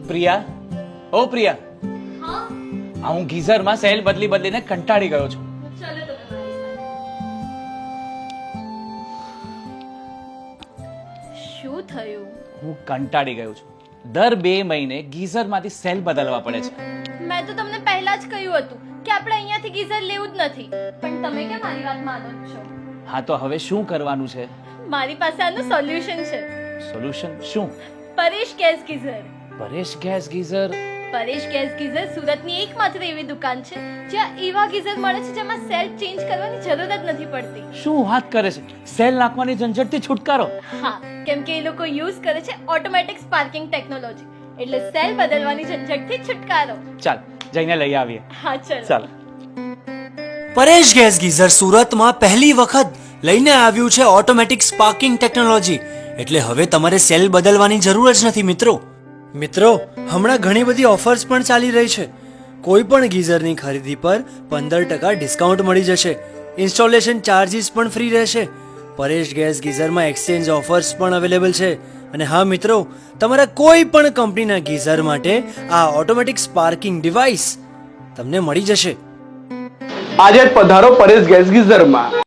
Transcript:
પ્રિયા, ઓ પ્રિયા, હા હું ગીઝરમાં સેલ બદલીને કંટાળી ગયો છું. ચલો તમે મારી સાથે. શું થયું? હું કંટાળી ગયો છું. દર 2 મહિને ગીઝરમાંથી સેલ બદલવા પડે છે. મેં તો તમને પહેલા જ કહ્યું હતું કે આપણે અહીંયાથી ગીઝર લેવું જ નથી, પણ તમે કેમ મારી વાત માનો જ છો? હા, તો હવે શું કરવાનું છે? મારી પાસે આનું સોલ્યુશન છે. સોલ્યુશન શું? Paresh gas geyser. Paresh gas geyser? Paresh gas geyser સુરતની એકમાત્ર એવી દુકાન છે જ્યાં એવા ગીઝર મળે છે જેમાં સેલ ચેન્જ કરવાની જરૂર જ નથી પડતી. શું વાત કરે છે? સેલ નાખવાની ઝંઝટથી છુટકારો? હા, કેમ કે એ લોકો યુઝ કરે છે ઓટોમેટિક સ્પાર્કિંગ ટેકનોલોજી, એટલે સેલ બદલવાની ઝંઝટથી છુટકારો. ચાલ જઈને લઈ આવીએ. હા ચલો. ચાલ. પરેશ ગેસ ગીઝર સુરતમાં પહેલી વખત લઈને આવ્યું છે ઓટોમેટિક સ્પાર્કિંગ ટેકનોલોજી, એટલે હવે તમારે સેલ બદલવાની જરૂર જ નથી મિત્રો. હમણાં ઘણી બધી ઓફર્સ પણ ચાલી રહી છે. કોઈ પણ ગીઝરની ખરીદી પર 15% ડિસ્કાઉન્ટ મળી જશે. ઇન્સ્ટોલેશન ચાર્જીસ પણ ફ્રી રહેશે. પરેશ ગેસ ગીઝરમાં એક્સચેન્જ ઓફર્સ પણ અવેલેબલ છે. અને હા મિત્રો, તમારા કોઈ પણ કંપનીના ગીઝર માટે આ ઓટોમેટિક સ્પાર્કિંગ ડિવાઇસ તમને મળી જશે. આજે જ પધારો પરેશ ગેસ ગીઝરમાં.